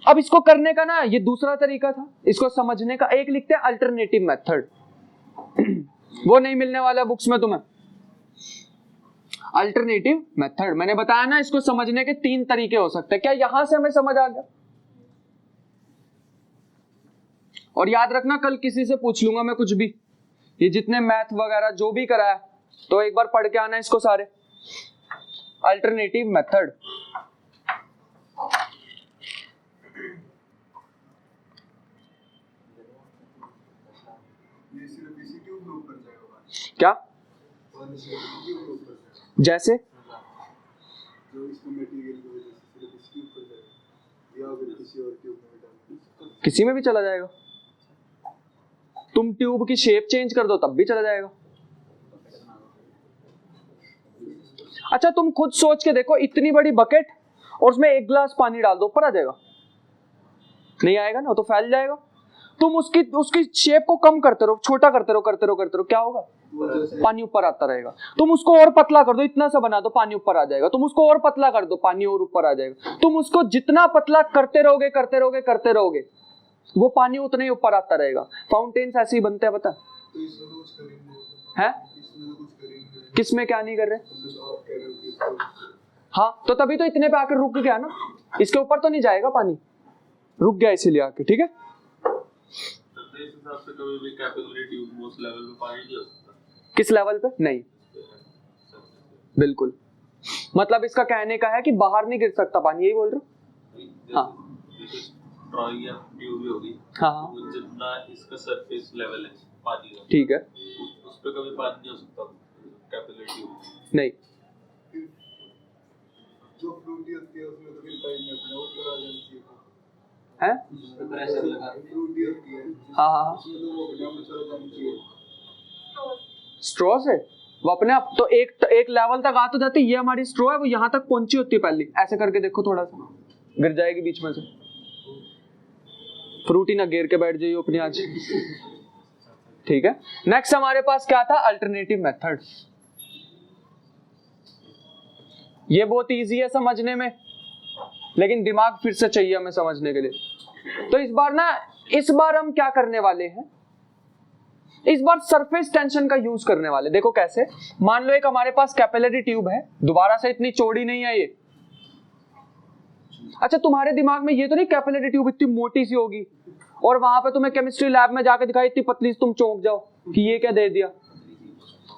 अब इसको करने का ना ये दूसरा तरीका था, इसको समझने का एक लिखते हैं अल्टरनेटिव मेथड। वो नहीं मिलने वाला बुक्स में तुम्हें। अल्टरनेटिव मेथड मैंने बताया ना, इसको समझने के 3 तरीके हो सकते हैं। क्या यहां से हमें समझ आ गया? और याद रखना कल किसी से पूछ लूंगा मैं कुछ भी, ये जितने मैथ वगैरह जो भी कराया तो एक बार पढ़ के आना इसको सारे। अल्टरनेटिव मेथड, क्या जैसे किसी में भी चला जाएगा, तुम ट्यूब की शेप चेंज कर दो तब भी चला जाएगा। अच्छा तुम खुद सोच के देखो, इतनी बड़ी बकेट और उसमें 1 गिलास पानी डाल दो, ऊपर आ जाएगा? नहीं आएगा ना, तो फैल जाएगा। तुम उसकी शेप को कम करते रहो, छोटा करते रहो, क्या होगा? पानी ऊपर आता रहेगा। तुम उसको और पतला कर दो, इतना सा बना दो, पानी ऊपर आ जाएगा। तुम उसको और पतला कर दो, पानी और ऊपर आ जाएगा। तुम उसको जितना पतला करते रहोगे वो पानी उतना ही ऊपर आता रहेगा। फाउंटेन्स ऐसे ही बनते हैं, पता है? किसमें क्या नहीं कर रहे? हाँ, तो तभी तो इतने पे आकर रुक गया ना, इसके ऊपर तो नहीं जाएगा पानी, रुक गया इसीलिए आके। ठीक है, कभी भी कैपिलरी ट्यूब उस लेवल पे पानी नहीं हो सकता। किस लेवल पे? नहीं, बिल्कुल। मतलब इसका कहने का है कि बाहर नहीं गिर सकता पानी, यही बोल रहे हो? हाँ, ट्रॉली या ट्यूब होगी, हाँ, जितना इसका सरफेस लेवल है पानी का, ठीक है, उस पे कभी पानी नहीं हो सकता कैपिलरी ट्यूब। नहीं, जो फ्रूटी होती है उसमें तो फिर टाइम में अपने ऊपर आ जाती है, हैं? प्रेशर लगा फ्रूटी होती है, हाँ, उसमें तो वो अपने आप चला जाती है। स्ट्रॉ से वो अपने आप तो एक लेवल तक आ तो जाती है। ये हमारी स्ट्रॉ है, वो यहाँ तक पहुंची होती है पहले। ऐसे करके देखो, थोड़ा सा गिर जाएगी बीच में से, फ्रूटी ना गिर के बैठ जाइए अपनी आज। ठीक है, नेक्स्ट हमारे पास क्या था? Alternative method. ये बहुत इजी है समझने में, लेकिन दिमाग फिर से चाहिए हमें समझने के लिए। तो इस बार हम क्या करने वाले हैं? इस बार सरफेस टेंशन का यूज करने वाले। देखो कैसे, मान लो एक हमारे पास कैपिलरी ट्यूब है, दोबारा से इतनी चौड़ी नहीं है ये। अच्छा, तुम्हारे दिमाग में ये तो नहीं कैपिलरी ट्यूब इतनी मोटी सी होगी और वहां पे तुम्हें केमिस्ट्री लैब में जाकर दिखाई इतनी पतली सी, तुम चौंक जाओ कि ये क्या दे दिया।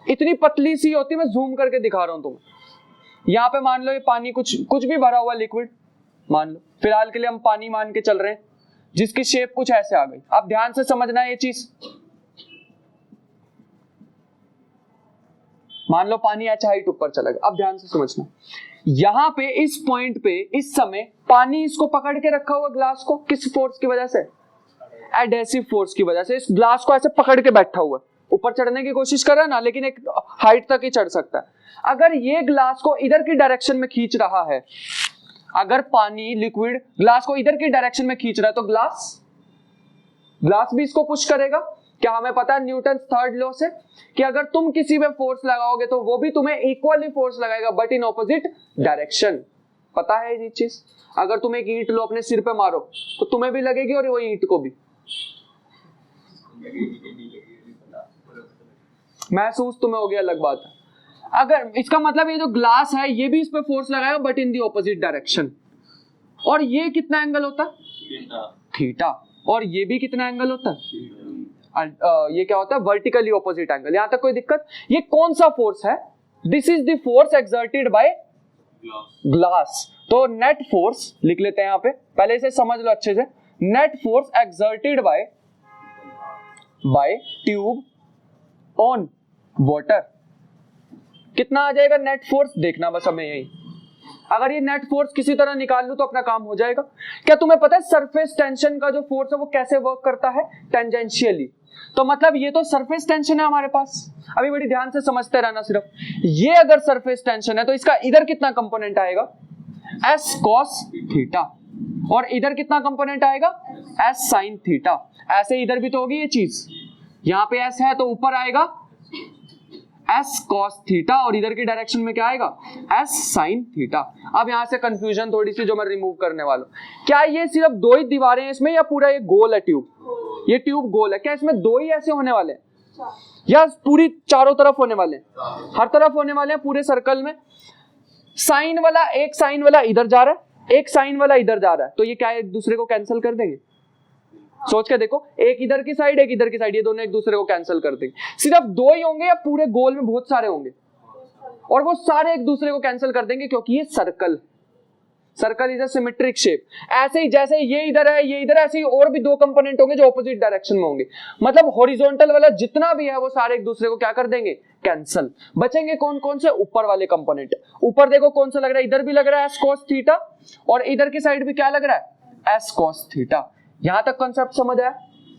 इतनी पतली सी होती, मैं जूम करके दिखा रहा हूं तुम्हें। यहाँ पे मान लो ये पानी कुछ भी भरा हुआ लिक्विड, मान लो फिलहाल के लिए हम पानी मान के चल रहे हैं, जिसकी शेप कुछ ऐसे आ गई। आप ध्यान से समझना है ये चीज। मान लो पानी अच्छा हाइट ऊपर चला गया, अब ध्यान से समझना। यहां पे इस पॉइंट पे इस समय पानी इसको पकड़ के रखा हुआ ग्लास को, किस फोर्स की वजह से? एडहेसिव फोर्स की वजह से। इस ग्लास को ऐसे पकड़ के बैठा हुआ है, ऊपर चढ़ने की कोशिश कर रहा है ना, लेकिन एक हाइट तक ही चढ़ सकता है। अगर ये ग्लास को इधर की डायरेक्शन में खींच रहा है, अगर पानी लिक्विड ग्लास को इधर की डायरेक्शन में खींच रहा है, तो ग्लास भी इसको पुश करेगा। क्या हमें पता है न्यूटन थर्ड लॉ से कि अगर तुम किसी पे फोर्स लगाओगे तो वो भी तुम्हें इक्वली फोर्स लगाएगा, बट इन ऑपोजिट डायरेक्शन। पता है ये चीज? अगर तुम एक ईंट लो अपने सिर पे मारो तो तुम्हें भी लगेगी और वो ईंट को भी। महसूस तुम्हें हो गया, अलग बात है। अगर इसका मतलब ये जो ग्लास है ये भी इस पे फोर्स लगाएगा, but in the opposite direction. और ये कितना एंगल होता है? थीटा। और ये भी कितना एंगल होता है? ये क्या होता है? Vertically opposite angle. यहां तक कोई दिक्कत? ये कौन सा फोर्स है? This is the force exerted by glass. तो नेट फोर्स लिख लेते हैं यहां पे, पहले इसे समझ लो अच्छे से। Net force exerted by tube on water. कितना आ जाएगा नेट फोर्स? देखना बस हमें यही। अगर ये नेट फोर्स किसी तरह निकाल लूं तो अपना काम हो जाएगा। क्या तुम्हें पता है सरफेस टेंशन का जो फोर्स है वो कैसे वर्क करता है? टेंजेंशियली। तो मतलब ये तो सरफेस टेंशन है हमारे पास। अभी बड़ी ध्यान से समझते रहना सिर्फ। ये अगर सरफेस टेंशन है तो इसका इधर कितना कंपोनेंट आएगा? S cos theta. और इधर कितना कंपोनेंट आएगा? S sine theta. ऐसे इधर भी तो होगी ये चीज, यहाँ पे एस है तो ऊपर आएगा एस कॉस थीटा और इधर की डायरेक्शन में क्या आएगा एस साइन थीटा। अब यहाँ से कंफ्यूजन थोड़ी सी जो मैं रिमूव करने वाला हूँ, क्या ये सिर्फ दो ही दीवारें हैं इसमें या पूरा ये गोल है ट्यूब? ये ट्यूब गोल है, क्या इसमें दो ही ऐसे होने वाले हैं या पूरी चारों तरफ होने वाले हैं? हर तरफ होने वाले हैं पूरे सर्कल में। साइन वाला, एक साइन वाला इधर जा रहा है, एक साइन वाला इधर जा रहा है, तो ये क्या एक दूसरे को कैंसिल कर देंगे? सोच के देखो, एक इधर की साइड एक इधर की साइड, ये दोनों एक दूसरे को कैंसिल कर देंगे। सिर्फ दो ही होंगे या पूरे गोल में बहुत सारे होंगे? और वो सारे एक दूसरे को कैंसिल कर देंगे क्योंकि ये circle, circle is a symmetric shape. ऐसे ही जैसे ये इधर है ये इधर, ऐसे ही और भी दो कंपोनेंट होंगे जो ऑपोजिट डायरेक्शन में होंगे। मतलब हॉरिजॉन्टल वाला जितना भी है वो सारे एक दूसरे को क्या कर देंगे कैंसिल। बचेंगे कौन कौन से? ऊपर वाले कंपोनेंट। ऊपर देखो कौन सा लग रहा है, इधर भी लग रहा है एस कॉस थीटा और इधर की साइड भी क्या लग रहा है एस कॉस थीटा। यहां तक कॉन्सेप्ट समझ आया?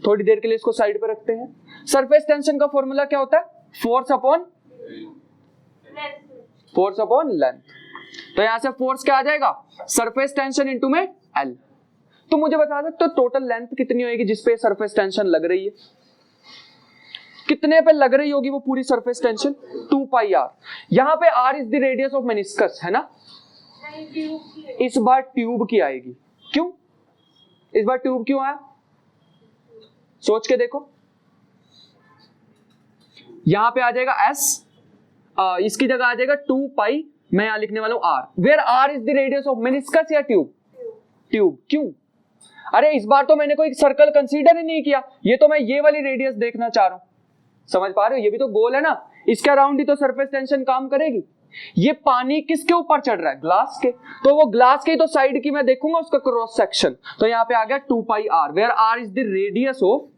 थोड़ी देर के लिए इसको साइड पे रखते हैं। सरफेस टेंशन का फॉर्मूला क्या होता है? Force upon length. तो यहां से फोर्स क्या आ जाएगा सरफेस टेंशन इनटू में एल। तो मुझे बता सकते हो टोटल लेंथ कितनी होगी जिसपे सरफेस टेंशन लग रही है? कितने पे लग रही होगी वो पूरी सरफेस टेंशन? 2 pi R. यहां पे R is the radius of meniscus है ना। इस बार ट्यूब की आएगी। क्यों इस बार ट्यूब क्यों आया? सोच के देखो, यहां पे आ जाएगा एस, इसकी जगह आ जाएगा 2 पाई, मैं यहां लिखने वाला हूं R. Where R is the radius of meniscus या ट्यूब? ट्यूब। क्यों? अरे इस बार तो मैंने कोई सर्कल कंसीडर ही नहीं किया, ये तो मैं ये वाली रेडियस देखना चाह रहा हूं। समझ पा रहे हो? ये भी तो गोल है ना, इसके अराउंड ही तो सरफेस टेंशन काम करेगी। ये पानी किसके ऊपर चढ़ रहा है? ग्लास के। तो वो ग्लास के तो साइड की मैं देखूंगा उसका क्रॉस सेक्शन, तो यहां पे आ गया 2 pi R, where R is the radius of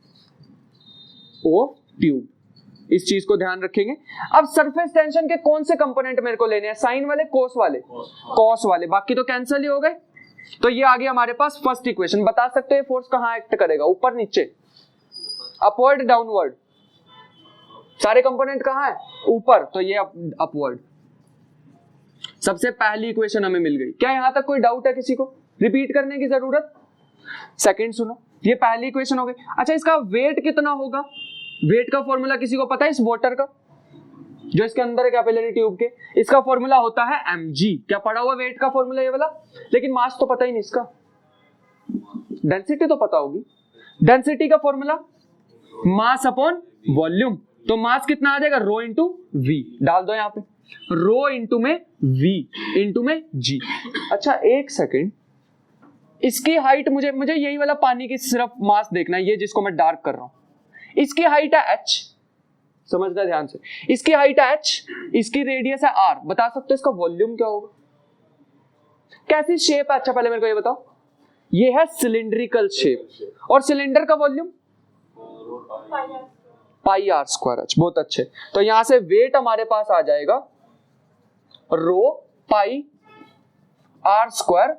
tube. इस चीज को ध्यान रखेंगे। अब सरफेस टेंशन के कौन से कंपोनेंट मेरे को लेने हैं? साइन वाले, कोस वाले? कोस वाले। बाकी तो कैंसिल ही हो गए। तो ये आ गया हमारे पास फर्स्ट इक्वेशन। बता सकते हैं फोर्स कहां एक्ट करेगा? ऊपर नीचे, अपवर्ड डाउनवर्ड? सारे कंपोनेंट कहां है? ऊपर, तो ये अपवर्ड। सबसे पहली इक्वेशन हमें मिल गई। क्या यहां तक कोई डाउट है किसी को? रिपीट करने की जरूरत? सेकंड सुनो, ये पहली इक्वेशन हो गई। अच्छा इसका वेट कितना होगा? वेट का फॉर्मूला किसी को पता है? इस वाटर का जो इसके अंदर है कैपिलरी ट्यूब के, इसका फॉर्मूला होता है mg। क्या पढ़ा हुआ वेट का फॉर्मूला ये वाला? लेकिन मास तो पता ही नहीं इसका। डेंसिटी तो पता होगी। डेंसिटी का फॉर्मूला मास अपॉन वॉल्यूम। तो मास कितना आ जाएगा? Rho into we. डाल दो यहां पे, रो इंटू में वी इंटू में जी। अच्छा एक सेकेंड, इसकी हाइट मुझे यही वाला पानी की सिर्फ मास देखना है, ये जिसको मैं डार्क कर रहा हूं। इसकी हाइट है h, समझना ध्यान से। इसकी हाइट है h, इसकी रेडियस है r। बता सकते हो इसका वॉल्यूम क्या होगा? कैसी शेप है? अच्छा पहले मेरे को ये बताओ। ये है सिलिंड्रिकल शेप और सिलेंडर का volume pi R square h। बहुत अच्छे। तो यहां से वेट हमारे पास आ जाएगा रो pi R square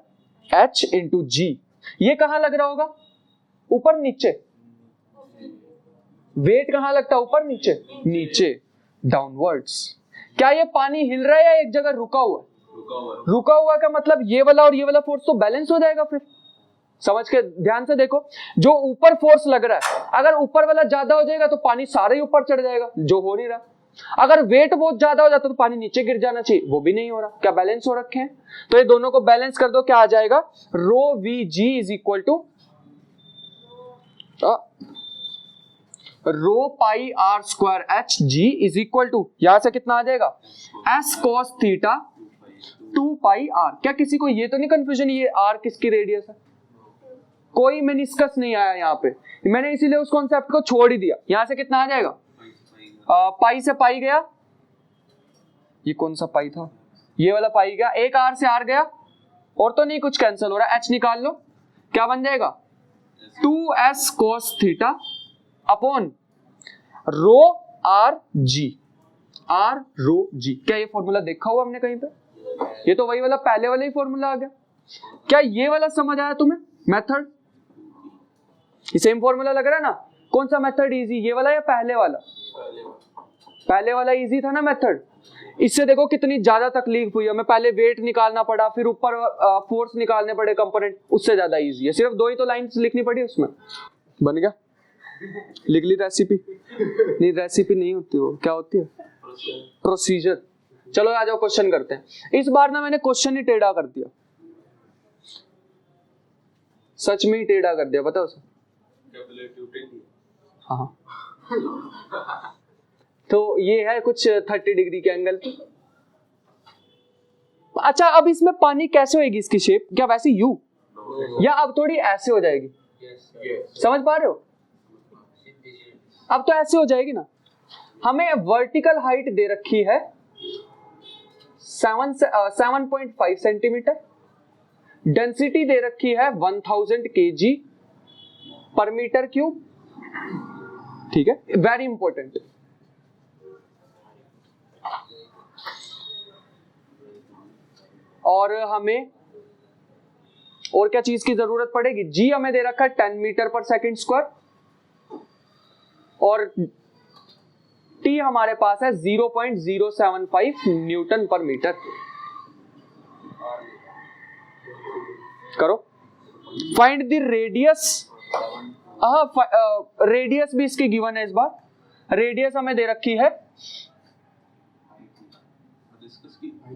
h into जी। ये कहां लग रहा होगा? ऊपर नीचे? वेट कहां लगता है? ऊपर नीचे? नीचे, डाउनवर्ड्स। क्या ये पानी हिल रहा है या एक जगह रुका हुआ है? रुका हुआ का मतलब ये वाला और ये वाला फोर्स तो बैलेंस हो जाएगा। फिर समझ के ध्यान से देखो, जो ऊपर फोर्स लग रहा है, अगर ऊपर वाला ज्यादा हो जाएगा तो पानी सारे ही ऊपर चढ़ जाएगा, जो हो नहीं रहा। अगर वेट बहुत ज्यादा हो जाता तो पानी नीचे गिर जाना चाहिए, वो भी नहीं हो रहा। क्या बैलेंस हो रखे हैं? तो ये दोनों को बैलेंस कर दो, क्या आ जाएगा? Rho V G is equal to rho pi R square H G is equal to, यहां से कितना आ जाएगा? S cos theta 2 pi R. क्या किसी को ये तो नहीं कंफ्यूजन ये आर किसकी रेडियस है? कोई मेनिस्कस नहीं आया यहाँ पे, मैंने इसीलिए उस कॉन्सेप्ट को छोड़ ही दिया। यहां से कितना आ जाएगा? पाई से पाई गया, ये कौन सा पाई था? ये वाला पाई गया। एक आर से आर गया और तो नहीं कुछ कैंसिल हो रहा है। एच निकाल लो, क्या बन जाएगा? 2s cos theta upon rho R G, R rho G. क्या ये फॉर्मूला देखा हुआ हमने कहीं पे? ये तो वही वाला पहले वाला ही फॉर्मूला आ गया। क्या ये वाला समझ आया तुम्हें? मेथड ये सेम फॉर्मूला लग रहा है ना? कौन सा मेथड इजी, ये वाला या पहले वाला? पहले वाला इजी था ना मेथड। इससे देखो कितनी ज्यादा तकलीफ हुई, हमें पहले वेट निकालना पड़ा, फिर ऊपर फोर्स निकालने पड़े कंपोनेंट, उससे ज्यादा इजी है। सिर्फ 2 ही तो लाइंस लिखनी पड़ी उसमें, बन गया। लिख ली रेसिपी? नहीं, रेसिपी नहीं होती, वो क्या होती है? प्रोसीजर। चलो आ जाओ क्वेश्चन करते हैं। इस बार ना मैंने क्वेश्चन ही टेढ़ा कर दिया, सच में ही टेढ़ा कर दिया, पता है उसे? हाँ तो ये है कुछ 30 डिग्री के एंगल पे। अच्छा, अब इसमें पानी कैसे होगी इसकी शेप? क्या वैसे यू, या अब थोड़ी ऐसे हो जाएगी? समझ पा रहे हो? अब तो ऐसे हो जाएगी ना। हमें वर्टिकल हाइट दे रखी है 7.5 सेंटीमीटर, डेंसिटी दे रखी है 1000 kg पर मीटर क्यूब, ठीक है, वेरी इंपॉर्टेंट। और हमें और क्या चीज की जरूरत पड़ेगी? जी हमें दे रखा है 10 मीटर पर सेकंड स्क्वायर, और टी हमारे पास है 0.075 न्यूटन पर मीटर। करो, फाइंड द रेडियस। रेडियस भी इसकी गिवन है इस बार। रेडियस हमें दे रखी है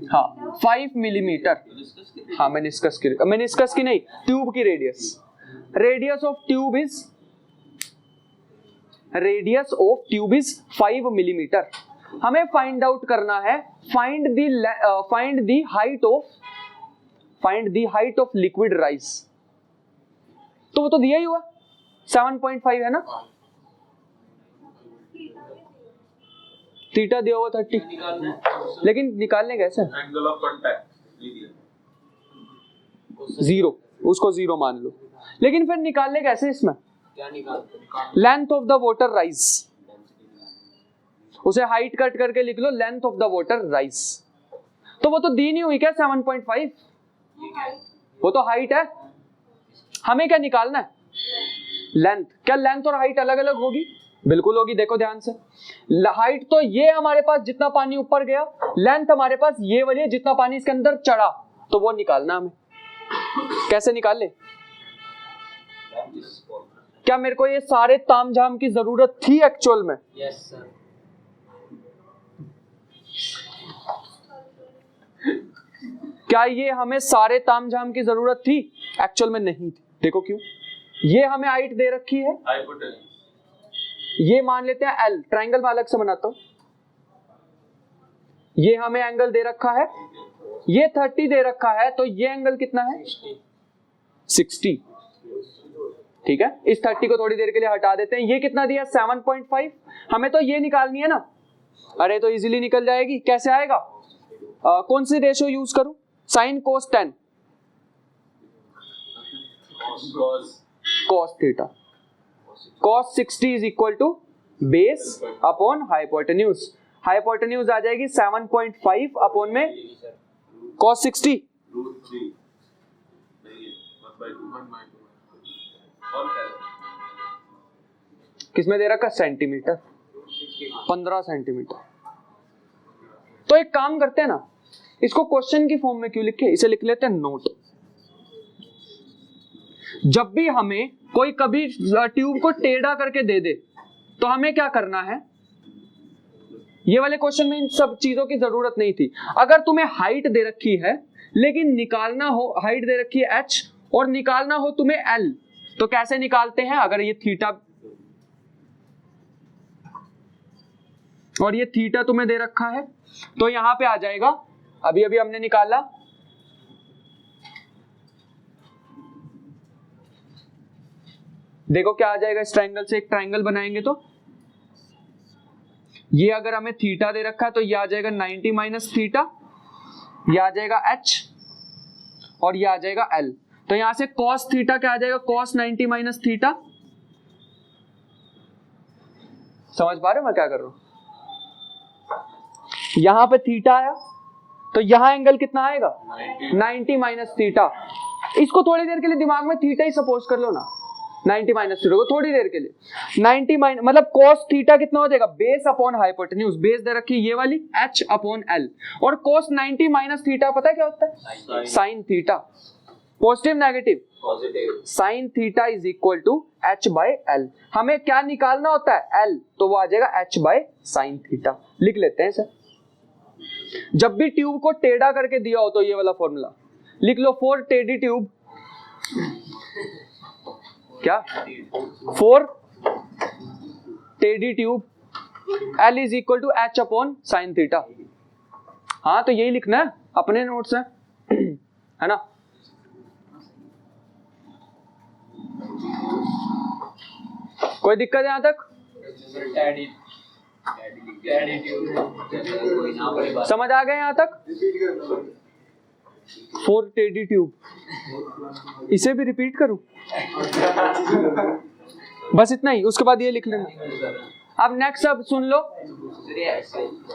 हाँ 5 मिलीमीटर। हाँ मेनिस्कस की नहीं, ट्यूब की radius. Radius of tube is 5 millimetre. हमें फाइंड आउट करना है, find the height of liquid rice. तो वो तो दिया ही हुआ 7.5 है ना, थीटा दिया हुआ 30, लेकिन निकालने कैसे? एंगल ऑफ कांटेक्ट 0, उसको 0 मान लो, लेकिन फिर निकालने कैसे इसमें? क्या निकालते? Length of the water rise, उसे हाइट कट करके लिख लो, length of the water rise. तो वो तो दी नहीं हुई क्या 7.5? वो तो हाइट है, हमें क्या निकालना है? लेंथ। क्या लेंथ और हाइट अलग अलग होगी? बिल्कुल होगी, देखो ध्यान से। हाइट तो ये हमारे पास जितना पानी ऊपर गया, लेंथ हमारे पास ये वाली है जितना पानी इसके अंदर चढ़ा, तो वो निकालना हमें। कैसे निकाल ले? क्या मेरे को ये सारे तामझाम की जरूरत थी एक्चुअल में? Yes sir. क्या ये हमें सारे तामझाम की जरूरत थी? एक्चुअल में नहीं थी। देखो क्यों? ये हमें हाइट दे रखी है, ये मान लेते हैं L, ट्रायंगल में अलग से बनाता हूं। ये हमें एंगल दे रखा है, ये 30 दे रखा है, तो ये एंगल कितना है? 60। ठीक है, इस 30 को थोड़ी देर के लिए हटा देते हैं। ये कितना दिया? 7.5। हमें तो ये निकालनी है ना। अरे तो इजीली निकल जाएगी। कैसे आएगा? कौन सी रेशो यूज करूं? Sine cos 10 cos theta. cos 60 is equal to base upon hypotenuse. Hypotenuse आ जाएगी 7.5 अपॉन में cos 60। किसमें दे रखा? Centimetre, 15 centimetre. तो एक काम करते हैं ना, इसको क्वेश्चन की फॉर्म में क्यों लिखे, इसे लिख लेते हैं नोट। जब भी हमें कोई कभी ट्यूब को टेढ़ा करके दे दे, तो हमें क्या करना है? ये वाले क्वेश्चन में इन सब चीजों की जरूरत नहीं थी। अगर तुम्हें हाइट दे रखी है, लेकिन निकालना हो, हाइट दे रखी है h और निकालना हो तुम्हें l, तो कैसे निकालते हैं? अगर ये थीटा और ये थीटा तुम्हें दे रखा है, तो यहां पे आ जाएगा, अभी अभी हमने निकाला, देखो क्या आ जाएगा। इस ट्रायंगल से एक ट्रायंगल बनाएंगे तो ये अगर हमें थीटा दे रखा है, तो ये आ जाएगा 90 माइनस थीटा, ये आ जाएगा h और ये आ जाएगा l। तो यहां से cos थीटा क्या आ जाएगा? cos 90 minus theta. समझ पा रहे हो मैं क्या कर रहा हूं? यहां पे थीटा आया, तो यहां एंगल कितना आएगा? 90 माइनस थीटा। इसको थोड़ी देर के लिए दिमाग में थीटा ही सपोज कर लो ना, 90 माइनस थीटा को थोड़ी देर के लिए 90 माइनस मतलब cos थीटा कितना हो जाएगा बेस अपॉन हाइपोटेन्यूज, बेस दे रखी है ये वाली h अपॉन l, और cos 90 माइनस थीटा पता है क्या होता है sin theta, positive negative sin theta is equal to h by l। हमें क्या निकालना होता है l, तो वो आ जाएगा h बाय sin थीटा। लिख लेते हैं इसे। जब भी ट्यूब को टेढ़ा करके दिया हो तो ये वाला फॉर्मूला लिख लो, फॉर टेढ़ी ट्यूब क्या, फॉर टेढ़ी tube L is equal to H upon sine theta. हाँ तो यही लिखना है, अपने नोट्स है है ना। कोई दिक्कत है यहां तक? समझ आ गए यहां तक? रिपीट करना फॉर टेढ़ी ट्यूब, इसे भी रिपीट करूं? बस इतना ही, उसके बाद ये लिख लेना। अब नेक्स्ट अब सुन लो,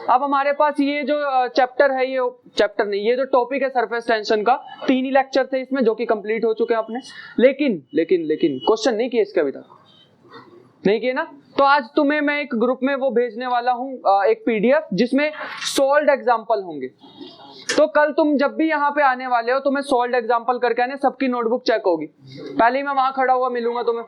अब हमारे पास ये जो चैप्टर है, ये चैप्टर नहीं, ये जो टॉपिक है सरफेस टेंशन का, 3 ही लेक्चर थे इसमें जो कि कंप्लीट हो चुके हैं अपने। लेकिन लेकिन लेकिन क्वेश्चन नहीं किए इसके अभी तक, नहीं किए ना। तो आज तुम्हें मैं एक ग्रुप में वो भेजने वाला हूँ, एक पीडीएफ जिसमें सॉल्व्ड एग्जाम्पल होंगे। तो कल तुम जब भी यहाँ पे आने वाले हो तुम्हें सॉल्व्ड एग्जाम्पल करके आने, सबकी नोटबुक चेक होगी। पहले ही मैं वहां खड़ा हुआ मिलूंगा तुम्हें।